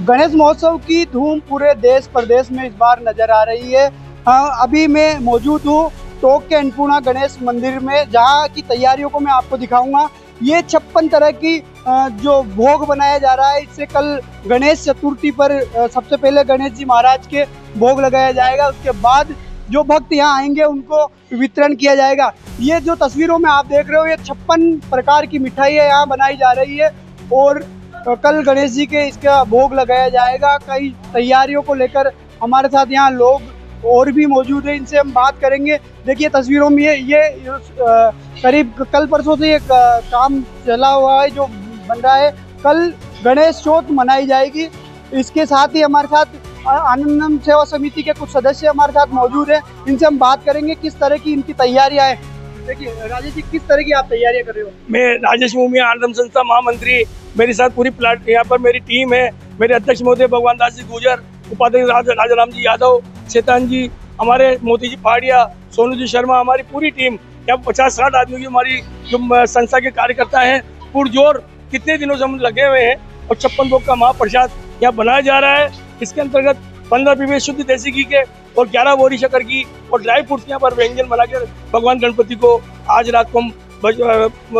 गणेश महोत्सव की धूम पूरे देश प्रदेश में इस बार नजर आ रही है। अभी मैं मौजूद हूँ टोंक के अन्नपूर्णा गणेश मंदिर में, जहाँ की तैयारियों को मैं आपको दिखाऊंगा। ये 56 तरह की जो भोग बनाया जा रहा है, इससे कल गणेश चतुर्थी पर सबसे पहले गणेश जी महाराज के भोग लगाया जाएगा। उसके बाद जो भक्त यहाँ आएंगे उनको वितरण किया जाएगा। ये जो तस्वीरों में आप देख रहे हो, ये 56 प्रकार की मिठाइयाँ यहाँ बनाई जा रही है और कल गणेश जी के इसका भोग लगाया जाएगा। कई तैयारियों को लेकर हमारे साथ यहाँ लोग और भी मौजूद है, इनसे हम बात करेंगे। देखिए तस्वीरों में ये करीब कल परसों से ये काम चला हुआ है जो बन रहा है। कल गणेश चौथ मनाई जाएगी। इसके साथ ही हमारे साथ आनंदम सेवा समिति के कुछ सदस्य हमारे साथ मौजूद हैं, इनसे हम बात करेंगे किस तरह की इनकी तैयारियां हैं। देखिए राजेश जी, किस तरह की आप तैयारियां कर रहे हो? मैं राजेश मूमिया, आनंदम संस्था महामंत्री। मेरे साथ पूरी प्लाट यहाँ पर मेरी टीम है। मेरे अध्यक्ष महोदय भगवान दास जी गुजर, उपाध्यक्ष राजाराम जी यादव, चेतन जी, हमारे मोती जी पहाड़िया, सोनू जी शर्मा, हमारी पूरी टीम यहाँ 50-60 आदमी की हमारी जो संस्था के कार्यकर्ता हैं, पुरजोर कितने दिनों से हम लगे हुए हैं और 56 भोग का महाप्रसाद यहाँ बनाया जा रहा है। इसके अंतर्गत 15 पीवे शुद्ध देसी घी के और 11 बोरी शक्कर की और ड्राई फ्रूट्स यहाँ पर व्यंजन बनाकर भगवान गणपति को आज रात को हम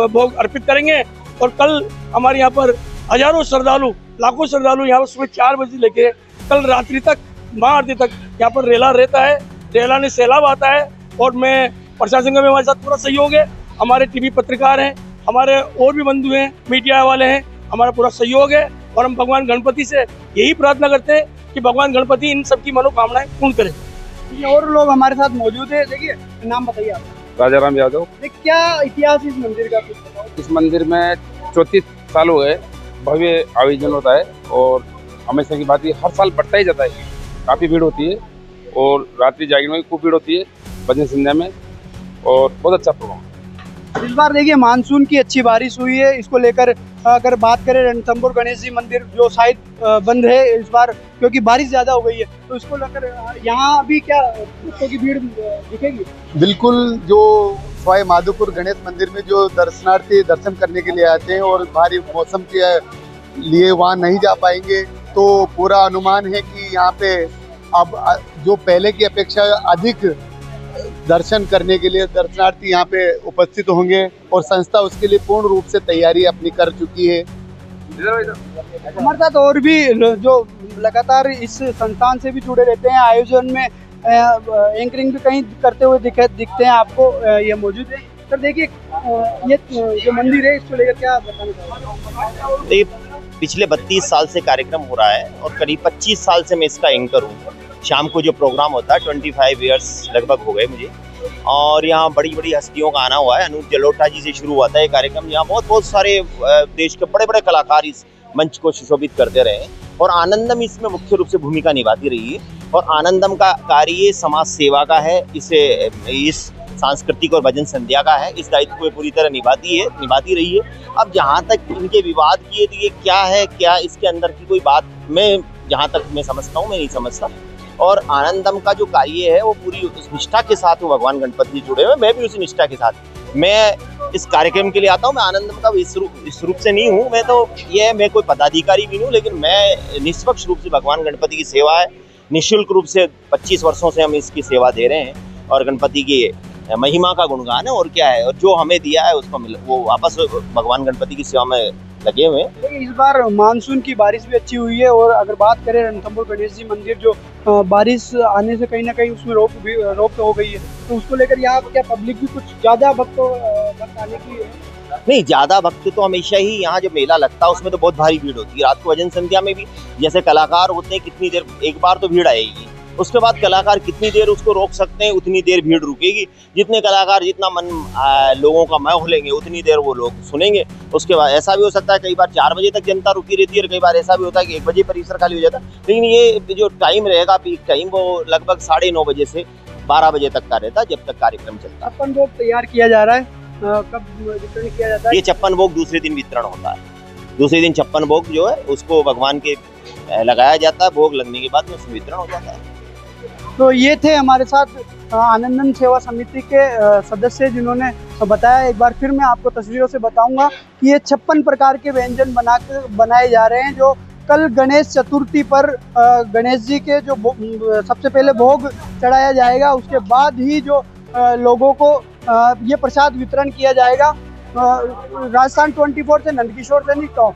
भोग अर्पित करेंगे। और कल हमारे यहाँ पर हजारों श्रद्धालु, लाखों श्रद्धालु यहाँ पर सुबह 4 बजे लेके कल रात्रि तक, महाआरती तक यहाँ पर रेला रहता है। रेला ने सैलाब आता है और मैं प्रशासन का भी हमारे साथ पूरा सहयोग है। हमारे टीवी पत्रकार हैं, हमारे और भी बंधु हैं, मीडिया वाले हैं, हमारा पूरा सहयोग है। और हम भगवान गणपति से यही प्रार्थना करते हैं कि भगवान गणपति इन सबकी मनोकामनाएं पूर्ण करें। और लोग हमारे साथ मौजूद है। देखिए नाम बताइए आप। राजाराम यादव। क्या इतिहास इस मंदिर का कुछ बताओ? इस मंदिर में 34 साल हो गए भव्य आयोजन होता है और हमेशा की बात ये हर साल बढ़ता ही जाता है। काफ़ी भीड़ होती है और रात्रि जागरण में खूब भीड़ होती है भजन संध्या में, और बहुत अच्छा प्रोग्राम। इस बार देखिए मानसून की अच्छी बारिश हुई है। इसको लेकर अगर बात करें रणथंभौर गणेश जी मंदिर जो शायद बंद है इस बार क्योंकि बारिश ज़्यादा हो गई है, तो इसको लेकर यहाँ अभी क्या भक्तों की भीड़ दिखेगी? बिल्कुल। जो सवाई माधोपुर गणेश मंदिर में जो दर्शनार्थी दर्शन करने के लिए आते हैं और भारी मौसम के लिए वहाँ नहीं जा पाएंगे, तो पूरा अनुमान है कि यहाँ पे अब जो पहले की अपेक्षा अधिक दर्शन करने के लिए दर्शनार्थी यहाँ पे उपस्थित होंगे और संस्था उसके लिए पूर्ण रूप से तैयारी अपनी कर चुकी है। हमारे साथ और भी जो लगातार इस संस्थान से भी जुड़े रहते हैं, आयोजन में एंकरिंग भी कहीं करते हुए दिखते हैं आपको, ये मौजूद है। सर देखिए ये जो मंदिर है इसको लेकर क्या बताना चाहिए? पिछले 32 साल से कार्यक्रम हो रहा है और करीब 25 साल से मैं इसका एंकर हूँ। शाम को जो प्रोग्राम होता है 25 इयर्स लगभग हो गए मुझे, और यहाँ बड़ी बड़ी हस्तियों का आना हुआ है। अनूप जलोटा जी से शुरू हुआ था ये कार्यक्रम। यहाँ बहुत सारे देश के बड़े बड़े कलाकार इस मंच को सुशोभित करते रहे और आनंदम इसमें मुख्य रूप से भूमिका निभाती रही है। और आनंदम का कार्य समाज सेवा का है, इस सांस्कृतिक और भजन संध्या का है। इस दायित्व को पूरी तरह निभाती रही है। अब जहाँ तक इनके विवाद की है तो ये क्या है, क्या इसके अंदर की कोई बात मैं जहाँ तक मैं समझता हूँ, मैं नहीं समझता। और आनंदम का जो कार्य है वो पूरी उस निष्ठा के साथ भगवान गणपति जी जुड़े हुए, मैं भी उसी निष्ठा के साथ मैं इस कार्यक्रम के लिए आता हूँ। मैं आनंदम का इस रूप से नहीं हूँ, मैं कोई पदाधिकारी भी नहीं हूँ, लेकिन मैं निष्पक्ष रूप से भगवान गणपति की सेवा है। निःशुल्क रूप से 25 वर्षों से हम इसकी सेवा दे रहे हैं और गणपति की महिमा का गुणगान है और क्या है, और जो हमें दिया है उसको वो वापस भगवान गणपति की सेवा में लगे हुए हैं। इस बार मानसून की बारिश भी अच्छी हुई है और अगर बात करें रणथंभौर गणेश जी मंदिर जो बारिश आने से कहीं ना कहीं उसमें रोक हो गई है, तो उसको लेकर यहाँ क्या पब्लिक भी कुछ ज़्यादा भक्त आने की है? नहीं, ज़्यादा भक्त तो हमेशा ही यहाँ जो मेला लगता है उसमें तो बहुत भारी भीड़ होती है। रात को भजन संध्या में भी जैसे कलाकार होते हैं, कितनी देर एक बार तो भीड़ आएगी, उसके बाद कलाकार कितनी देर उसको रोक सकते हैं, उतनी देर भीड़ रुकेगी। जितने कलाकार जितना मन लोगों का मोह लेंगे उतनी देर वो लोग सुनेंगे। उसके बाद ऐसा भी हो सकता है कई बार 4 बजे तक जनता रुकी रहती है और कई बार ऐसा भी होता है कि 1 बजे परिसर खाली हो जाता है। लेकिन ये जो टाइम रहेगा पीक टाइम, वो लगभग 9:30 बजे से 12 बजे तक का रहता है, जब तक कार्यक्रम चलता है। 56 भोग तैयार किया जा रहा है, कब वितरण किया जाता है? ये 56 भोग दूसरे दिन वितरण होता है। दूसरे दिन 56 भोग जो है उसको भगवान के लगाया जाता है। भोग लगने के बाद में उसमें वितरण हो जाता है। तो ये थे हमारे साथ आनंदम सेवा समिति के सदस्य जिन्होंने बताया। एक बार फिर मैं आपको तस्वीरों से बताऊंगा कि ये 56 प्रकार के व्यंजन बनाए जा रहे हैं जो कल गणेश चतुर्थी पर गणेश जी के जो सबसे पहले भोग चढ़ाया जाएगा, उसके बाद ही जो लोगों को ये प्रसाद वितरण किया जाएगा। राजस्थान 24 से नंदकिशोर सैनी टॉप।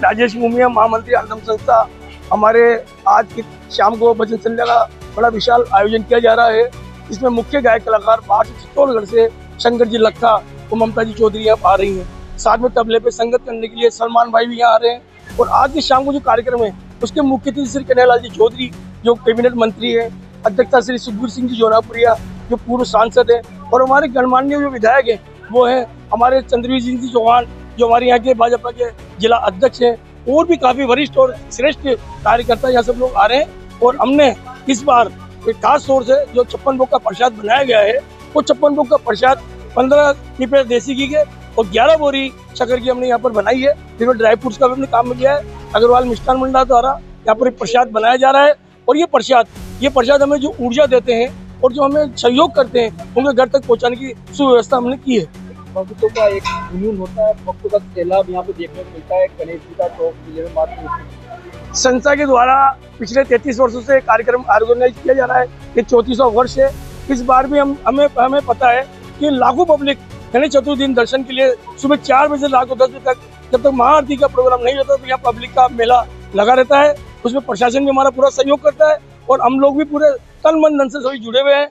राजेश मुमिया, महामंत्री आनंद संस्था, हमारे आज की शाम को भजन संध्या का बड़ा विशाल आयोजन किया जा रहा है। इसमें मुख्य गायक कलाकार बाहर से चित्तौड़गढ़ से शंकर जी लखा और ममता जी चौधरी यहाँ आ रही हैं। साथ में तबले पे संगत करने के लिए सलमान भाई भी यहाँ आ रहे हैं। और आज की शाम को जो कार्यक्रम है उसके मुख्य अतिथि श्री कन्हैयालाल जी चौधरी जो कैबिनेट मंत्री है, अध्यक्षता श्री सुखबीर सिंह जी जोनापुरिया जो पूर्व सांसद है, और हमारे गणमान्य जो विधायक है वो है हमारे चंद्रवीर सिंह जी चौहान जो हमारे यहाँ के भाजपा के जिला अध्यक्ष हैं, और भी काफी वरिष्ठ और श्रेष्ठ कार्यकर्ता यहाँ सब लोग आ रहे हैं। और हमने इस बार एक खास तौर से जो 56 भोग का प्रसाद बनाया गया है, वो 56 भोग का प्रसाद 15 पीपे देसी घी के और 11 बोरी शक्कर की हमने यहाँ पर बनाई है। जिसमें ड्राई फ्रूट्स का भी हमने काम किया है। अग्रवाल मिष्ठान मंडल द्वारा यहाँ पर एक प्रसाद बनाया जा रहा है। और ये प्रसाद हमें जो ऊर्जा देते हैं और जो हमें सहयोग करते हैं उनके घर तक पहुँचाने की सुव्यवस्था हमने की है। भक्तों का एक जुनून होता है, भक्तों का सैलाब यहाँ पे देखने को मिलता है। गणेश जी का चौक जिले में मात्र संस्था के द्वारा पिछले 33 वर्षों से कार्यक्रम ऑर्गेनाइज किया जा रहा है। ये 34वां वर्ष है। इस बार भी हमें पता है कि लाखों पब्लिक गणेश चतुर्थी दिन दर्शन के लिए सुबह 4 बजे से रात को 10 बजे तक, जब तक महाआरती का प्रोग्राम नहीं होता तो यहाँ पब्लिक का मेला लगा रहता है। उसमें प्रशासन भी हमारा पूरा सहयोग करता है और हम लोग भी पूरे तन मन धन से सभी जुड़े हुए हैं।